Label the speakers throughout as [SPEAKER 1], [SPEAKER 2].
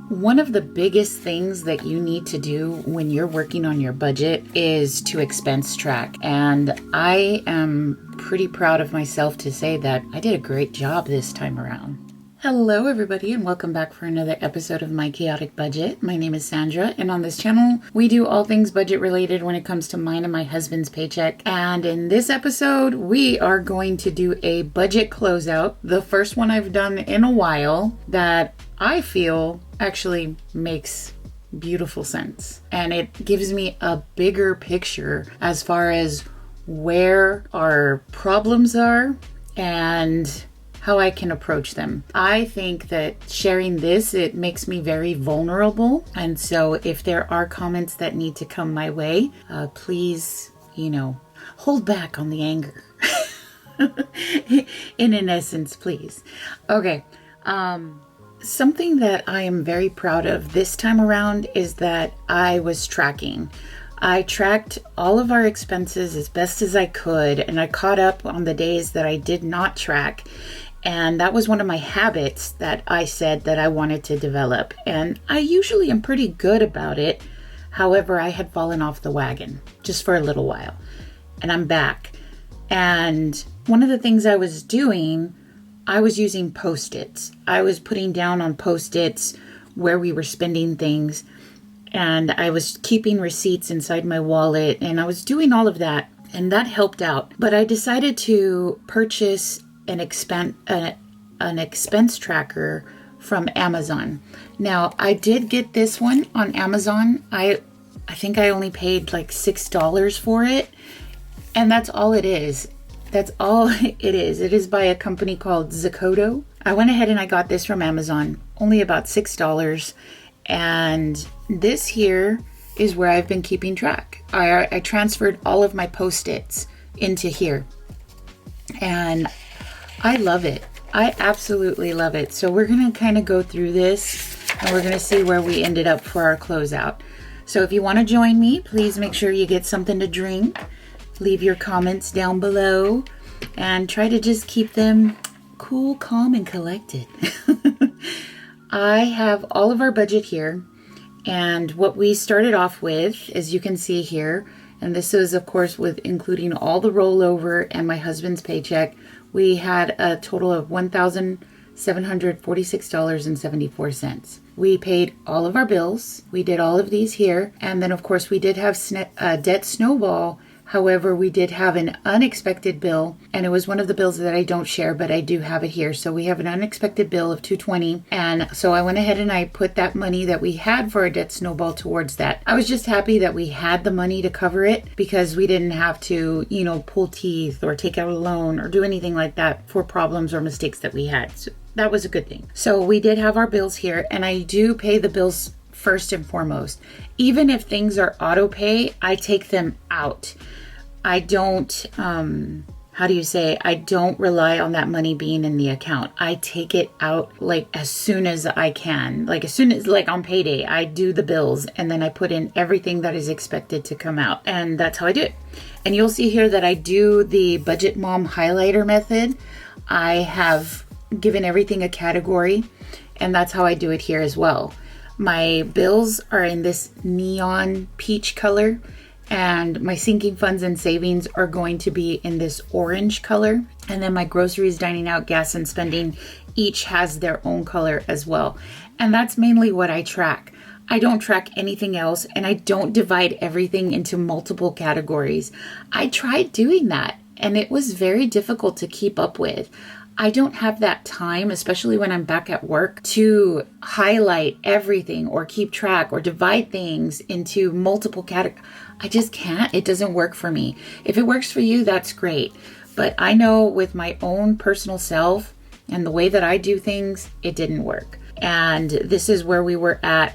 [SPEAKER 1] One of the biggest things that you need to do when you're working on your budget is to expense track. And I am pretty proud of myself to say that I did a great job this time around. Hello everybody, and welcome back for another episode of My Chaotic Budget. My name is Sandra, and on this channel we do all things budget related when it comes to mine and my husband's paycheck. And in this episode we are going to do a budget closeout, the first one I've done in a while that I feel actually makes beautiful sense, and it gives me a bigger picture as far as where our problems are and how I can approach them. I think that sharing this, it makes me very vulnerable. And so if there are comments that need to come my way, please, hold back on the anger. in essence, please. Okay. Something that I am very proud of this time around is that I was tracking. I tracked all of our expenses as best as I could, and I caught up on the days that I did not track. And that was one of my habits that I said that I wanted to develop. And I usually am pretty good about it. However, I had fallen off the wagon just for a little while. And I'm back. And one of the things I was doing, I was using Post-its. I was putting down on Post-its where we were spending things. And I was keeping receipts inside my wallet. And I was doing all of that. And that helped out. But I decided to purchase an expense tracker from Amazon. Now, I did get this one on Amazon. I think I only paid like $6 for it, and that's all it is. That's all it is. It is by a company called Zakodo. I went ahead and I got this from Amazon, only about $6, and this here is where I've been keeping track. I transferred all of my Post-its into here, and I love it. I absolutely love it. So we're going to kind of go through this and we're going to see where we ended up for our closeout. So if you want to join me, please make sure you get something to drink. Leave your comments down below and try to just keep them cool, calm, and collected. I have all of our budget here. And what we started off with, as you can see here, and this is of course with including all the rollover and my husband's paycheck, we had a total of $1,746.74. We paid all of our bills. We did all of these here. And then, of course, we did have debt snowball. However, we did have an unexpected bill, and it was one of the bills that I don't share, but I do have it here. So we have an unexpected bill of $220. And so I went ahead and I put that money that we had for a debt snowball towards that. I was just happy that we had the money to cover it because we didn't have to, pull teeth or take out a loan or do anything like that for problems or mistakes that we had. So that was a good thing. So we did have our bills here, and I do pay the bills first and foremost. Even if things are auto pay, I take them out. I don't, I don't rely on that money being in the account. I take it out as soon as I can. As soon as on payday, I do the bills and then I put in everything that is expected to come out. And that's how I do it. And you'll see here that I do the Budget Mom highlighter method. I have given everything a category, and that's how I do it here as well. My bills are in this neon peach color, and my sinking funds and savings are going to be in this orange color. And then my groceries, dining out, gas, and spending each has their own color as well. And that's mainly what I track. I don't track anything else, and I don't divide everything into multiple categories. I tried doing that, and it was very difficult to keep up with. I don't have that time, especially when I'm back at work, to highlight everything or keep track or divide things into multiple categories. I just can't. It doesn't work for me. If it works for you, that's great. But I know with my own personal self and the way that I do things, it didn't work. And this is where we were at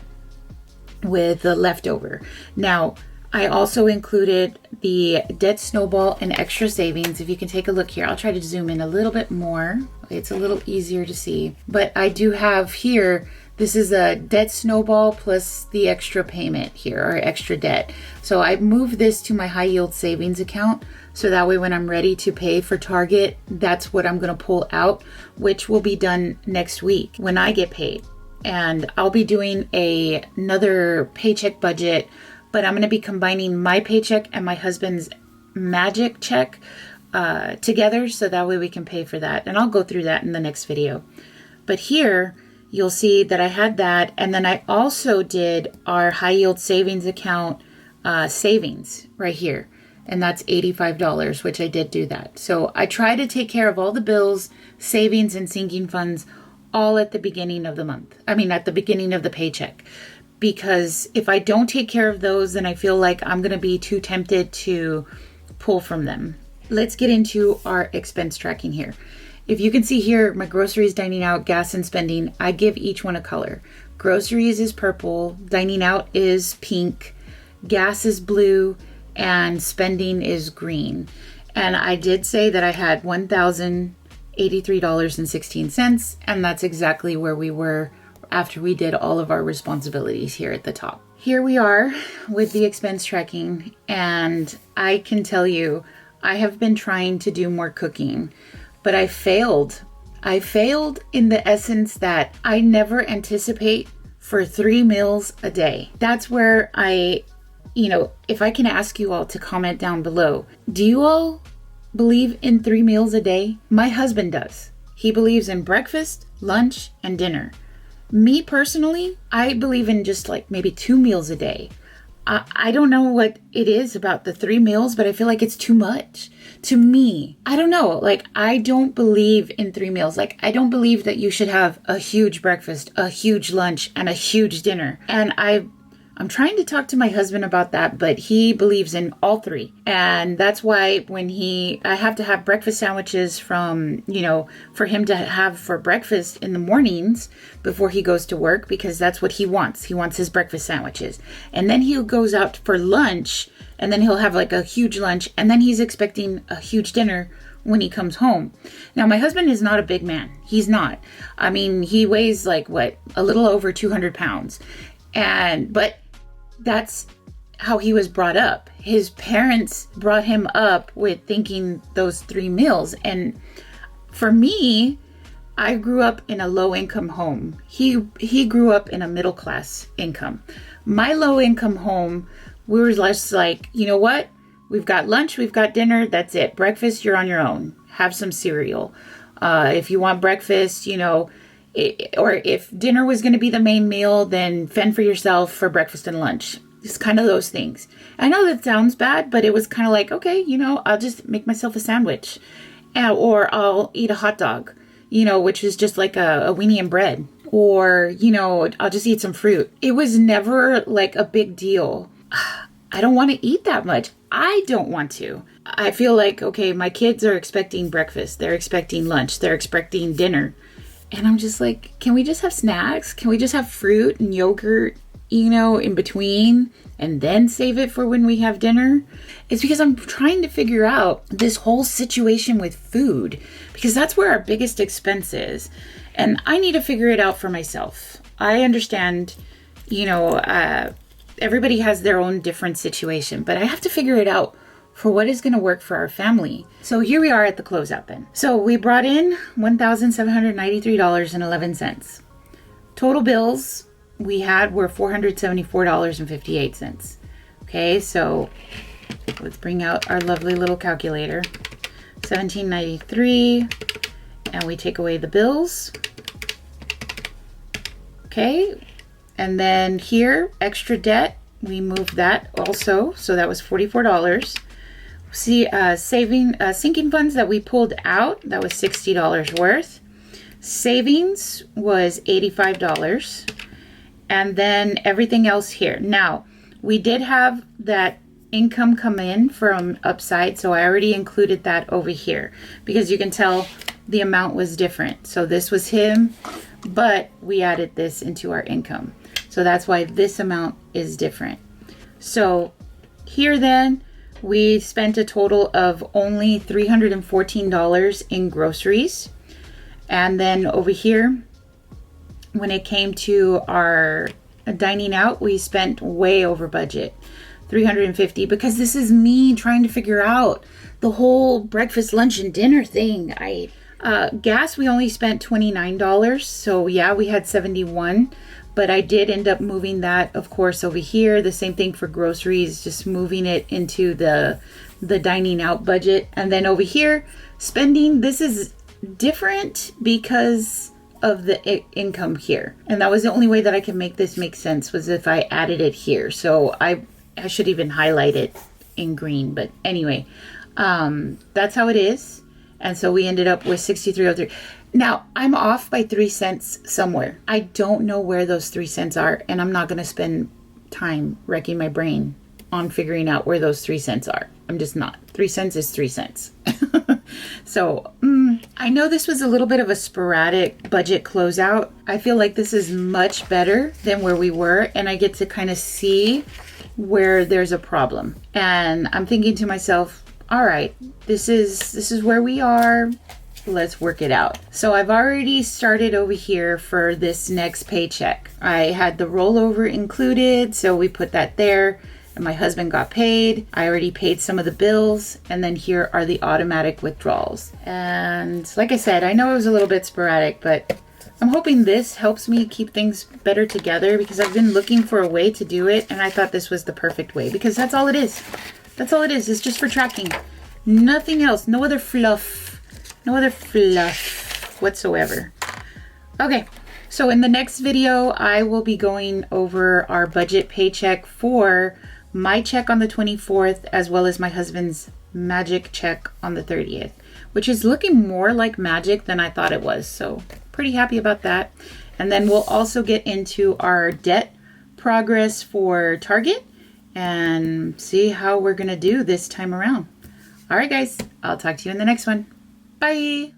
[SPEAKER 1] with the leftover. Now, I also included the debt snowball and extra savings. If you can take a look here, I'll try to zoom in a little bit more. It's a little easier to see. But I do have here, this is a debt snowball plus the extra payment here, or extra debt. So I moved this to my high yield savings account. So that way when I'm ready to pay for Target, that's what I'm going to pull out, which will be done next week when I get paid. and I'll be doing another paycheck budget, but I'm going to be combining my paycheck and my husband's magic check together, so that way we can pay for that. And I'll go through that in the next video. But here you'll see that I had that, and then I also did our high yield savings account savings right here, and that's $85, which I did do that. So I try to take care of all the bills, savings, and sinking funds all at the beginning of the month. I mean, at the beginning of the paycheck. Because if I don't take care of those, then I feel like I'm going to be too tempted to pull from them. Let's get into our expense tracking here. If you can see here, my groceries, dining out, gas, and spending, I give each one a color. Groceries is purple, dining out is pink, gas is blue, and spending is green. And I did say that I had $1,083.16, and that's exactly where we were after we did all of our responsibilities here at the top. Here we are with the expense tracking, and I can tell you, I have been trying to do more cooking, but I failed. I failed in the essence that I never anticipate for 3 meals a day. That's where if I can ask you all to comment down below, do you all believe in 3 meals a day? My husband does. He believes in breakfast, lunch, and dinner. Me personally, I believe in just like maybe 2 meals a day. I don't know what it is about the 3 meals, but I feel like it's too much to me. I don't know. Like, I don't believe in 3 meals. Like, I don't believe that you should have a huge breakfast, a huge lunch, and a huge dinner. And I'm trying to talk to my husband about that, but he believes in all 3. And that's why when I have to have breakfast sandwiches for him to have for breakfast in the mornings before he goes to work, because that's what he wants. He wants his breakfast sandwiches. And then he goes out for lunch, and then he'll have like a huge lunch, and then he's expecting a huge dinner when he comes home. Now, my husband is not a big man. He's not. I mean, he weighs like a little over 200 pounds. But that's how he was brought up. His parents brought him up with thinking those 3 meals. And for me, I grew up in a low income home. He grew up in a middle class income. My low income home, we were just like, you know what? We've got lunch, we've got dinner, that's it. Breakfast, you're on your own. Have some cereal. If you want breakfast, or if dinner was going to be the main meal, then fend for yourself for breakfast and lunch. It's kind of those things. I know that sounds bad, but it was kind of like, okay, I'll just make myself a sandwich. Or I'll eat a hot dog, which is just like a weenie and bread. Or, I'll just eat some fruit. It was never like a big deal. I don't want to eat that much. I don't want to. I feel like, okay, my kids are expecting breakfast. They're expecting lunch. They're expecting dinner. And I'm just like, can we just have snacks? Can we just have fruit and yogurt, in between, and then save it for when we have dinner? It's because I'm trying to figure out this whole situation with food, because that's where our biggest expense is. And I need to figure it out for myself. I understand, everybody has their own different situation, but I have to figure it out for what is going to work for our family. So here we are at the closeout bin. So we brought in $1,793.11. Total bills we had were $474.58. Okay, so let's bring out our lovely little calculator. $1,793, and we take away the bills. Okay, and then here, extra debt, we moved that also, so that was $44. See, sinking funds that we pulled out, that was $60 worth. Savings was $85. And then everything else here. Now, we did have that income come in from Upside, so I already included that over here because you can tell the amount was different. So this was him, but we added this into our income. So that's why this amount is different. So here then, we spent a total of only $314 in groceries. And then over here, when it came to our dining out, we spent way over budget, $350, because this is me trying to figure out the whole breakfast, lunch, and dinner thing. I Gas, we only spent $29. So yeah, we had 71, but I did end up moving that, of course, over here. The same thing for groceries, just moving it into the dining out budget. And then over here, spending, this is different because of the income here. And that was the only way that I could make this make sense, was if I added it here. So I should even highlight it in green, but anyway, that's how it is. And so we ended up with 63.03. Now, I'm off by 3 cents somewhere. I don't know where those 3 cents are, and I'm not going to spend time wrecking my brain on figuring out where those 3 cents are. I'm just not. 3 cents is 3 cents. So, I know this was a little bit of a sporadic budget closeout. I feel like this is much better than where we were, and I get to kind of see where there's a problem. And I'm thinking to myself, all right, this is where we are. Let's work it out. So I've already started over here for this next paycheck. I had the rollover included, so we put that there. And my husband got paid. I already paid some of the bills. And then here are the automatic withdrawals. And like I said, I know it was a little bit sporadic, but I'm hoping this helps me keep things better together, because I've been looking for a way to do it. And I thought this was the perfect way, because that's all it is. That's all it is. It's just for tracking. Nothing else. No other fluff. No other fluff whatsoever. Okay. So in the next video, I will be going over our budget paycheck for my check on the 24th, as well as my husband's magic check on the 30th, which is looking more like magic than I thought it was. So pretty happy about that. And then we'll also get into our debt progress for Target and see how we're going to do this time around. All right, guys, I'll talk to you in the next one. Bye.